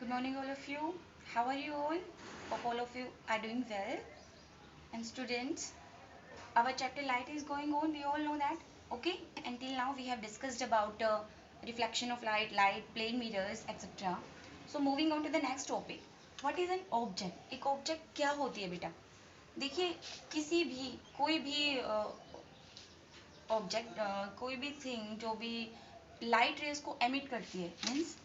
Good morning, all of you. How are you all? Hope all of you are doing well. And students, our chapter light is going on. We all know that. Okay. Until now, we have discussed about reflection of light, plane mirrors, etc. So moving on to the next topic. What is an object? एक object क्या होती है बेटा? देखिए किसी भी कोई भी ऑब्जेक्ट कोई भी थिंग जो भी लाइट रेज को एमिट करती है means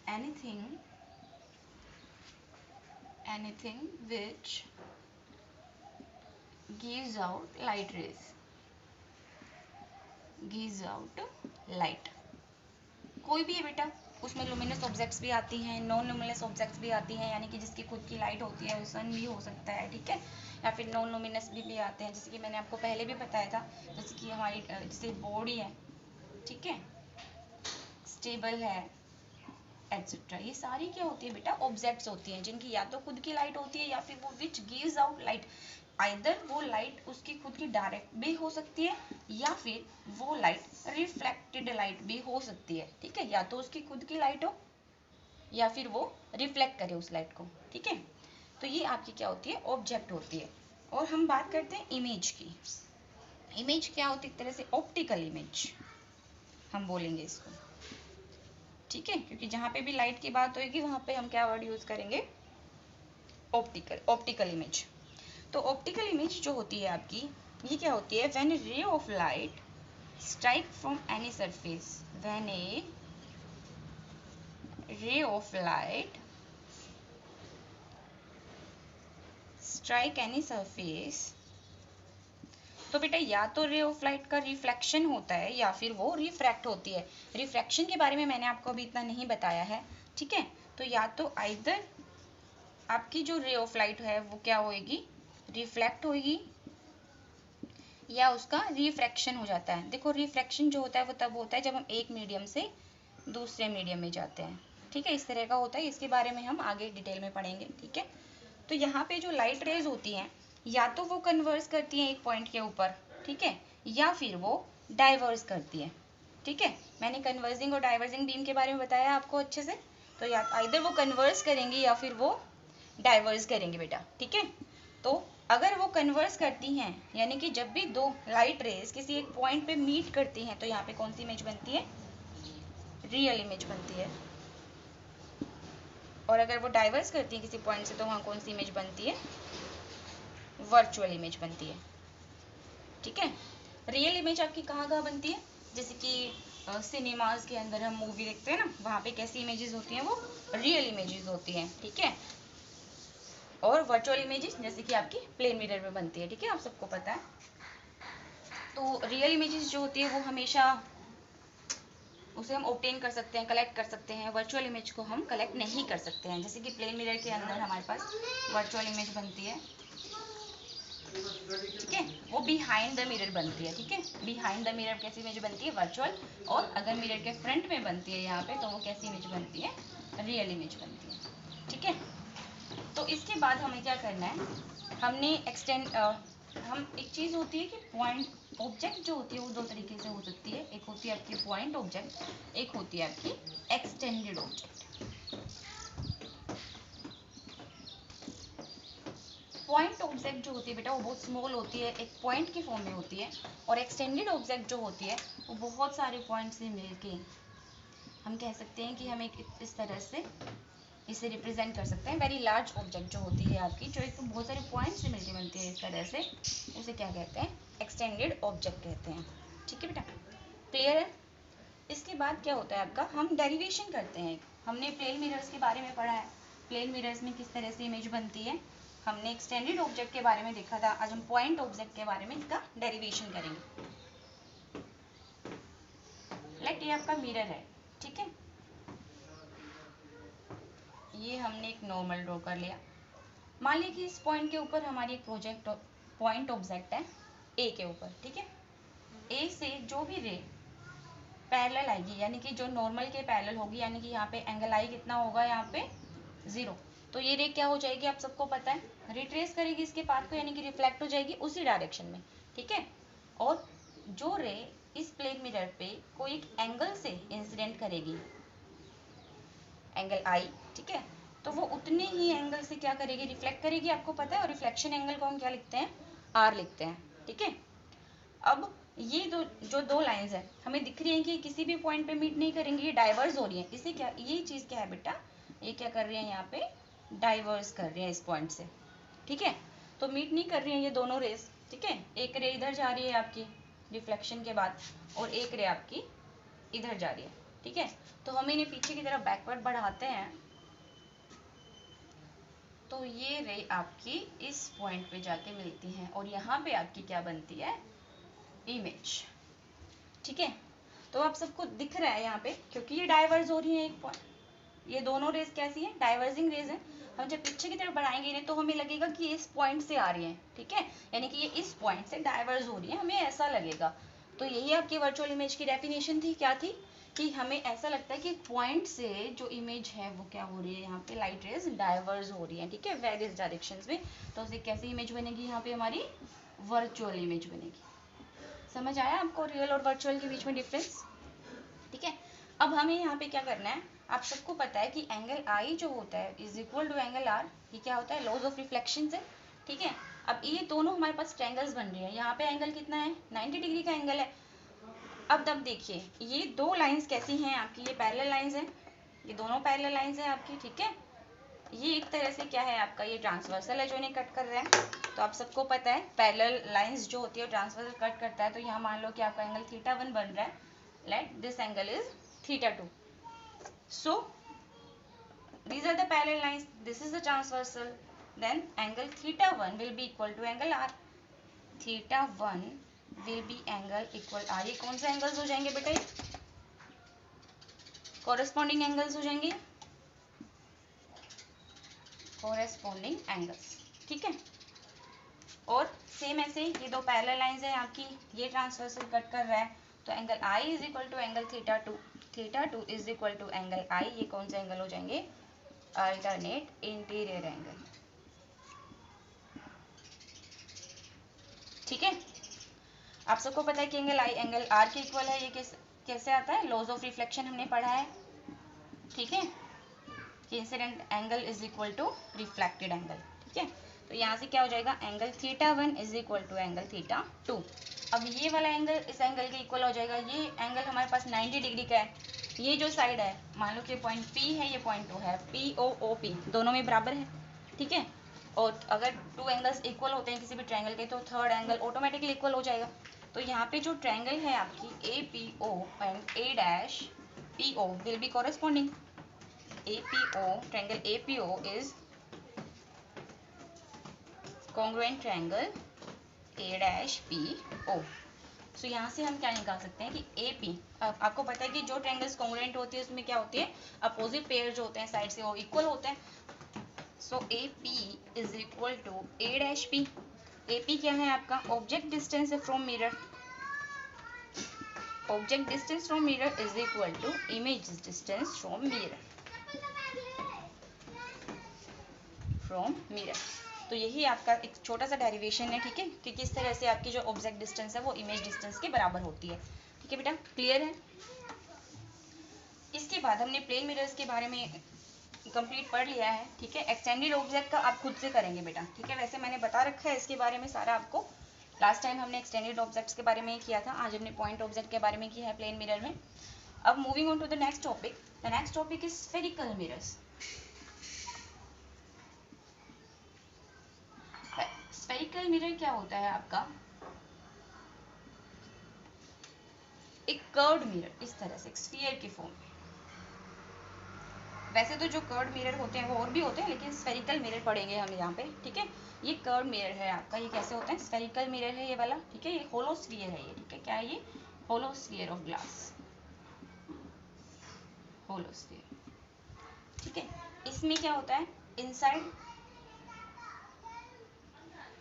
anything which gives out light rays, gives out light. कोई भी है बेटा, उसमें लुमिनस ऑब्जेक्ट्स भी आती हैं, नॉन लुमिनस ऑब्जेक्ट्स भी आती हैं, यानी कि जिसकी खुद की लाइट होती है, वो सन भी हो सकता है, ठीक है, या फिर नॉन लुमिनस भी आते हैं, जैसे कि मैंने आपको पहले भी बताया था, जैसे कि हमारी जैसे बॉडी है, ठीक है, स्टेबल है, एटसेट्रा। ये सारी क्या होती है बेटा? ऑब्जेक्ट्स होती हैं जिनकी या तो खुद की लाइट होती है या फिर वो which gives out light. Either वो लाइट उसकी खुद की डायरेक्ट भी हो सकती है या फिर वो लाइट रिफ्लेक्टेड लाइट भी हो सकती है, ठीक है, या तो उसकी खुद की लाइट हो या फिर वो रिफ्लेक्ट करे उस लाइट को, ठीक है। तो ये आपकी क्या होती है? ऑब्जेक्ट होती है। और हम बात करते हैं इमेज की। इमेज क्या होती है? एक तरह से ऑप्टिकल इमेज हम बोलेंगे इसको, ठीक है, क्योंकि जहाँ पे भी लाइट की बात होगी वहाँ पे हम क्या वर्ड यूज करेंगे? Optical image. तो ऑप्टिकल इमेज जो होती है आपकी, ये क्या होती है? When A ray of light strike from any surface, when A ray of light strike any surface, तो बेटा या तो रे ऑफ लाइट का रिफ्लेक्शन होता है या फिर वो रिफ्रैक्ट होती है। रिफ्रैक्शन के बारे में मैंने आपको अभी इतना नहीं बताया है, ठीक है। तो या तो आइदर आपकी जो रे ऑफ लाइट है वो क्या होएगी? रिफ्लेक्ट होएगी या उसका रिफ्रैक्शन हो जाता है। देखो रिफ्रैक्शन जो होता है वो तब होता है जब हम एक मीडियम से दूसरे मीडियम में जाते हैं, ठीक है, इस तरह का होता है। इसके बारे में हम आगे डिटेल में पढ़ेंगे, ठीक है। तो यहाँ पे जो लाइट रेज होती हैं या तो वो कन्वर्स करती हैं एक पॉइंट के ऊपर, ठीक है, या फिर वो डाइवर्स करती है, ठीक है। मैंने कन्वर्जिंग और डाइवर्जिंग बीम के बारे में बताया आपको अच्छे से। तो या आइदर वो कन्वर्स करेंगी या फिर वो डाइवर्स करेंगे बेटा, ठीक है। तो अगर वो कन्वर्स करती हैं, यानी कि जब भी दो लाइट रेज किसी एक पॉइंट पे मीट करती हैं, तो यहाँ पे कौन सी इमेज बनती है? रियल इमेज बनती है। और अगर वो डाइवर्स करती है किसी पॉइंट से, तो वहाँ कौन सी इमेज बनती है? वर्चुअल इमेज बनती है, ठीक है। रियल इमेज आपकी कहाँ कहाँ बनती है? जैसे कि सिनेमाज के अंदर हम मूवी देखते हैं ना, वहाँ पे कैसी इमेजेस होती हैं? वो रियल इमेजेस होती हैं, ठीक है। और वर्चुअल इमेजेस जैसे कि आपकी प्लेन मिरर में बनती है, ठीक है, आप सबको पता है। तो रियल इमेजेस जो होती है वो हमेशा उसे हम ऑब्टेन कर सकते हैं, कलेक्ट कर सकते हैं। वर्चुअल इमेज को हम कलेक्ट नहीं कर सकते हैं। जैसे कि प्लेन मिरर के अंदर हमारे पास वर्चुअल इमेज बनती है, ठीक है, वो बिहाइंड द मिरर बनती है, ठीक है। बिहाइंड द मिरर कैसी इमेज बनती है? वर्चुअल। और अगर मिरर के फ्रंट में बनती है यहाँ पे, तो वो कैसी इमेज बनती है? रियल इमेज बनती है, ठीक है। तो इसके बाद हमें क्या करना है? हमने हम एक चीज़ होती है कि पॉइंट ऑब्जेक्ट जो होती है वो दो तरीके से हो सकती है। एक होती है आपकी पॉइंट ऑब्जेक्ट, एक होती है आपकी एक्सटेंडेड ऑब्जेक्ट। पॉइंट ऑब्जेक्ट जो होती है बेटा वो बहुत स्मॉल होती है, एक पॉइंट की फॉर्म में होती है। और एक्सटेंडेड ऑब्जेक्ट जो होती है वो बहुत सारे पॉइंट से मिलके हम कह सकते हैं कि हम एक इस तरह से इसे रिप्रेजेंट कर सकते हैं। वेरी लार्ज ऑब्जेक्ट जो होती है आपकी, जो एक तो बहुत सारे पॉइंट से मिलके बनती है इस तरह से, उसे क्या कहते हैं? एक्सटेंडेड ऑब्जेक्ट कहते हैं, ठीक है बेटा, क्लियर है। इसके बाद क्या होता है आपका? हम डेरिवेशन करते हैं। हमने प्लेन मिरर्स के बारे में पढ़ा है, प्लेन मिरर्स में किस तरह से इमेज बनती है। हमने एक्सटेंडेड ऑब्जेक्ट के बारे में देखा था। आज हम पॉइंट ऑब्जेक्ट के बारे में इसका डेरिवेशन करेंगे। लाइक ये आपका मिरर है, ठीक है, ये हमने एक नॉर्मल ड्रॉ कर लिया। मान लीजिए कि इस पॉइंट के ऊपर हमारी एक पॉइंट ऑब्जेक्ट है ए के ऊपर, ठीक है। ए से जो भी रे पैरेलल आएगी, यानी कि जो नॉर्मल के पैरेलल होगी, यानी कि यहाँ पे एंगल आई कितना होगा? यहाँ पे 0। तो ये रे क्या हो जाएगी? आप सबको पता है, रिट्रेस करेगी इसके पाथ को, यानी कि रिफ्लेक्ट हो जाएगी उसी डायरेक्शन में, ठीक है। और जो रे इस प्लेन मिरर पे कोई एक एंगल से इंसिडेंट करेगी, एंगल आई, ठीक है, तो वो उतने ही एंगल से क्या करेगी, रिफ्लेक्ट करेगी, आपको पता है। और रिफ्लेक्शन एंगल को हम क्या लिखते हैं, आर लिखते हैं, ठीक है। अब ये जो दो लाइंस है हमें दिख रही है कि किसी भी पॉइंट पे मीट नहीं करेंगे, ये डाइवर्स हो रही है। इसे क्या, ये चीज क्या है बेटा, ये क्या कर रही है, यहाँ पे डाइवर्स कर रही है इस पॉइंट से, ठीक है। तो मीट नहीं कर रही है ये दोनों रेस, ठीक है। एक रे इधर जा रही है आपकी रिफ्लेक्शन के बाद, और एक रे आपकी इधर जा रही है, ठीक है। तो हम इन्हें पीछे की तरफ बैकवर्ड बढ़ाते हैं, तो ये रे आपकी इस पॉइंट पे जाके मिलती है, और यहाँ पे आपकी क्या बनती है, इमेज, ठीक है। तो आप सबको दिख रहा है यहाँ पे, क्योंकि ये डाइवर्स हो रही है एक पॉइंट, ये दोनों रेस कैसी है, डाइवर्जिंग रेस है। हम जब पीछे की तरफ बढ़ाएंगे इन्हें तो हमें लगेगा कि इस पॉइंट से आ रही है, ठीक है, यानी कि ये इस पॉइंट से डाइवर्स हो रही है, हमें ऐसा लगेगा। तो यही आपकी वर्चुअल इमेज की डेफिनेशन थी, क्या थी, कि हमें ऐसा लगता है कि पॉइंट से जो इमेज है वो क्या हो रही है, यहाँ पे लाइट रेज डाइवर्स हो रही है, ठीक है, वेरियस डायरेक्शंस में। तो उससे कैसी इमेज बनेगी, यहाँ पे हमारी वर्चुअल इमेज बनेगी। समझ आया आपको रियल और वर्चुअल के बीच में डिफरेंस, ठीक है। अब हमें यहाँ पे क्या करना है, आप सबको पता है कि एंगल आई जो होता है is equal to angle R, ये क्या होता है, लॉज ऑफ रिफ्लेक्शन से, ठीक है। अब ये दोनों हमारे पास ट्रायंगल्स बन रही है, यहाँ पे एंगल कितना है, 90 डिग्री का एंगल है। अब तब देखिए ये दो लाइंस कैसी हैं आपकी, ये पैरेलल लाइंस हैं, ये दोनों पैरेलल लाइंस हैं आपकी, ठीक है। ये एक तरह से क्या है आपका, ये ट्रांसवर्सल है जो इन्हें कट कर रहा है। तो आप सबको पता है पैरेलल लाइंस जो होती है ट्रांसवर्सल कट करता है। तो यहाँ मान लो कि आपका एंगल θ1 बन रहा है, let this angle is θ2, so these are the parallel lines, this is the transversal, then angle θ1 will be equal to angle r, θ1 will be angle equal r। ये कौन से एंगल्स हो जाएंगे बेटा, ये कॉरेस्पॉन्डिंग एंगल्स हो जाएंगे, कॉरेस्पॉन्डिंग एंगल्स, ठीक है। और सेम ऐसे ये दो पैरेलल लाइंस है आपकी, ये ट्रांसवर्सल कट कर रहा है, तो angle I is equal to angle θ2, θ2 is equal to angle I, ये कौन से एंगल हो जाएंगे, अल्टरनेट इंटीरियर एंगल, ठीक है। आप सबको पता है कि एंगल I एंगल R के इक्वल है, ये कैसे आता है, लॉज ऑफ रिफ्लेक्शन हमने पढ़ा है, ठीक है, कि incident angle is equal to reflected angle, ठीक है। तो यहाँ से क्या हो जाएगा, angle θ1 is equal to angle θ2। अब ये वाला एंगल इस एंगल के इक्वल हो जाएगा, ये एंगल हमारे पास 90 डिग्री का है, ये जो साइड है मान लो कि पॉइंट P है, ये पॉइंट O है, POOP दोनों में बराबर है, ठीक है। और अगर टू एंगल्स इक्वल होते हैं किसी भी ट्रायंगल के, तो थर्ड एंगल ऑटोमेटिकली इक्वल हो जाएगा। तो यहाँ पे जो ट्रायंगल है आपकी APO and A'PO will be corresponding, APO, triangle APO is congruent triangle A'PO। सो यहाँ से हम क्या निकाल सकते हैं कि AP, आपको पता है कि जो ट्रायंगल्स कॉन्ग्रुएंट होती है उसमें क्या होती है, अपोजिट पेयर जो होते हैं साइड से वो इक्वल होते हैं। So AP is equal to A'P। AP क्या है आपका, object distance from mirror, object distance from mirror is equal to image distance from mirror, from mirror. तो यही आपका एक छोटा सा डेरिवेशन है, ठीक है, कि किस तरह से आपकी जो ऑब्जेक्ट डिस्टेंस है वो इमेज डिस्टेंस के बराबर होती है, ठीक है बेटा, क्लियर है। इसके बाद हमने प्लेन मिरर्स के बारे में कंप्लीट पढ़ लिया है, ठीक है। एक्सटेंडेड ऑब्जेक्ट का आप खुद से करेंगे बेटा, ठीक है, वैसे मैंने बता रखा है इसके बारे में सारा आपको, लास्ट टाइम हमने एक्सटेंडेड ऑब्जेक्ट्स के बारे में किया था, आज हमने पॉइंट ऑब्जेक्ट के बारे में किया है प्लेन मिरर में। अब moving on to the next topic, the next topic is spherical mirrors. Spherical mirror क्या होता है आपका, एक कर्व्ड मिरर, इस तरह से एक स्फीयर की फॉर्म में। वैसे तो जो कर्व्ड मिरर होते हैं वो और भी होते हैं, लेकिन स्फेरिकल मिरर पढ़ेंगे हम यहाँ पे, ठीक है। ये कर्व्ड मिरर है आपका, ये कैसे होता है, स्फेरिकल मिरर है ये वाला, ठीक है, ये होलो स्फीयर है ये, ठीक है, क्या है ये, hollow sphere of glass, hollow sphere, ठीक है। इसमें क्या होता है, इनसाइड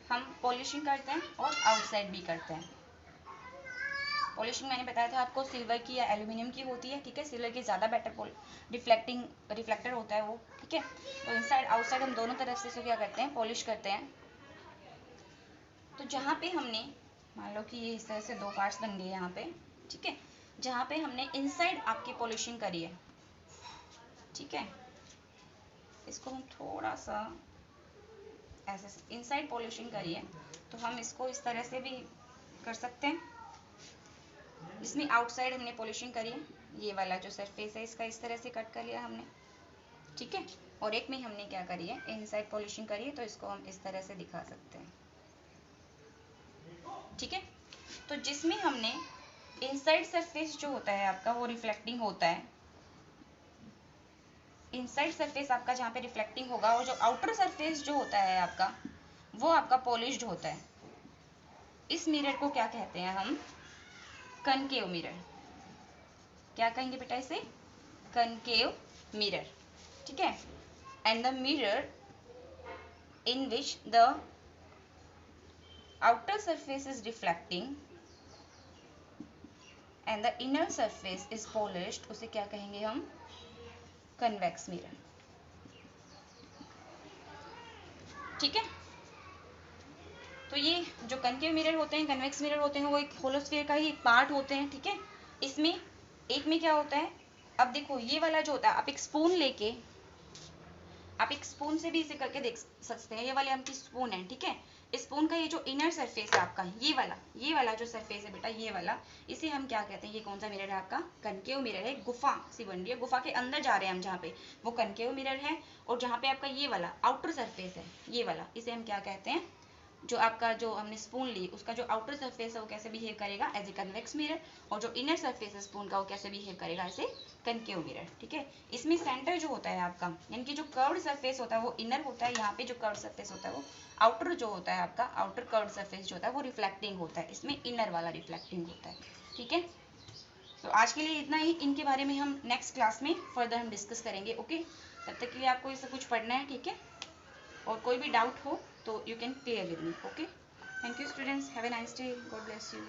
हम पॉलिशिंग करते हैं और आउटसाइड भी करते हैं। पॉलिशिंग मैंने बताया था आपको सिल्वर की या एल्यूमिनियम की होती है, ठीक है, सिल्वर की ज़्यादा बेटर रिफ्लेक्टर होता है वो, ठीक है। तो इनसाइड आउटसाइड हम दोनों तरफ से क्या करते हैं, पॉलिश करते हैं। तो जहाँ पे हमने मान लो कि ये इस तरह से दो पार्ट्स बन गए यहाँ पे, ठीक है, जहाँ पे हमने इनसाइड आपकी पॉलिशिंग करी है, ठीक है, इसको हम थोड़ा सा ऐसे इनसाइड पॉलिशिंग करिए तो हम इसको इस तरह से भी कर सकते हैं, जिसमें आउटसाइड हमने पॉलिशिंग करी है, ये वाला जो सरफेस है इसका इस तरह से कट कर लिया हमने, ठीक है। और एक में हमने क्या करी है, इनसाइड पॉलिशिंग करी है, तो इसको हम इस तरह से दिखा सकते हैं, ठीक है। तो जिसमें हमने इनसाइड सरफेस जो होता है आपका वो रिफ्लेक्टिंग होता है, इनसाइड सरफेस आपका जहाँ पे रिफ्लेक्टिंग होगा, और जो आउटर सरफेस जो होता है आपका वो आपका पॉलिश्ड होता है। इस मिरर को क्या कहते हैं हम, कनकेव मिरर। क्या कहेंगे बेटा इसे, कनकेव मिरर, ठीक है। And the mirror in which the outer surface is reflecting and the inner surface is polished, उसे क्या कहेंगे हम, कन्वेक्स मिरर, ठीक है। तो ये जो कनकेव मिरर होते हैं, कन्वेक्स मिरर होते हैं, वो एक होलोस्फीयर का ही एक पार्ट होते हैं, ठीक है। इसमें एक में क्या होता है, अब देखो ये वाला जो होता है, आप एक स्पून लेके, आप एक स्पून से भी इसे करके देख सकते हैं, ये वाली आपकी स्पून है, ठीक है। इस स्पून का ये जो इनर सरफेस है आपका, ये वाला जो सरफेस है बेटा, ये वाला, इसे हम क्या कहते हैं, ये कौन सा मिरर है आपका, कनकेव मिरर है। गुफा सी बन रही है, गुफा के अंदर जा रहे हैं हम जहाँ पे, वो कनकेव मिरर है। और जहाँ पे आपका ये वाला आउटर सरफेस है, ये वाला, इसे हम क्या कहते हैं, जो आपका जो हमने स्पून ली उसका जो आउटर सरफेस है वो कैसे बिहेव करेगा, एज ए कन्वेक्स मिरर, और जो इनर सरफेस है स्पून का वो कैसे बिहेव करेगा, ऐसे कनकेव मिरर, ठीक है। इसमें सेंटर जो होता है आपका, यानी कि जो कर्व्ड सरफेस होता है वो इनर होता है, यहाँ पे जो कर्व्ड सरफेस होता है वो आउटर जो होता है आपका, आउटर कर्व्ड सरफेस जो होता है वो रिफ्लेक्टिंग होता है, इसमें इनर वाला रिफ्लेक्टिंग होता है, ठीक है। तो आज के लिए इतना ही, इनके बारे में हम नेक्स्ट क्लास में फर्दर हम डिस्कस करेंगे, ओके। तब तक के लिए आपको इससे कुछ पढ़ना है, ठीक है। और कोई भी डाउट हो तो you can clear with me, okay. Thank you students, have a nice day, God bless you.